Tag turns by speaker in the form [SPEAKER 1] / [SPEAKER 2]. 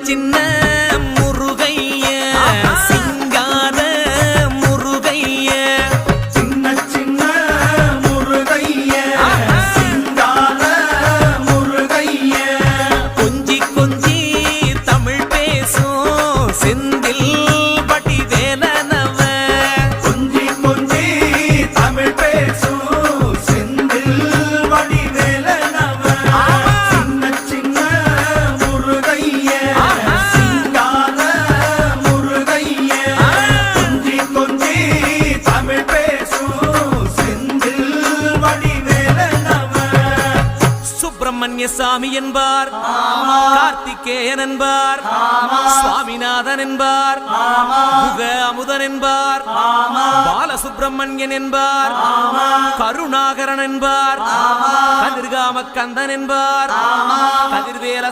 [SPEAKER 1] சின்ன முருகைய சிங்கார முருகைய
[SPEAKER 2] சின்ன சின்ன முருகைய சிங்கார முருகைய
[SPEAKER 1] கொஞ்சி கொஞ்சி தமிழ் பேசும் செந்தில் வடிவேலனவ
[SPEAKER 2] கொஞ்சி கொஞ்சி தமிழ் பேசும் செந்தில் வடிவேலனவ சின்ன சின்ன முருகைய சிங்கார முருகைய கொஞ்சி கொஞ்சி தமிழ் பேசும் செந்தில் வடிவேலனவ
[SPEAKER 1] சுப்பிரமணிய சாமி என்பார், கார்த்திகேயன் என்பார், சுவாமிநாதன் என்பார், முக அமுதன் என்பார், பாலசுப்பிரமணியன் என்பார், கருணாகரன் என்பார், கதிர்காம கந்தன் என்பார், கதிர்வேல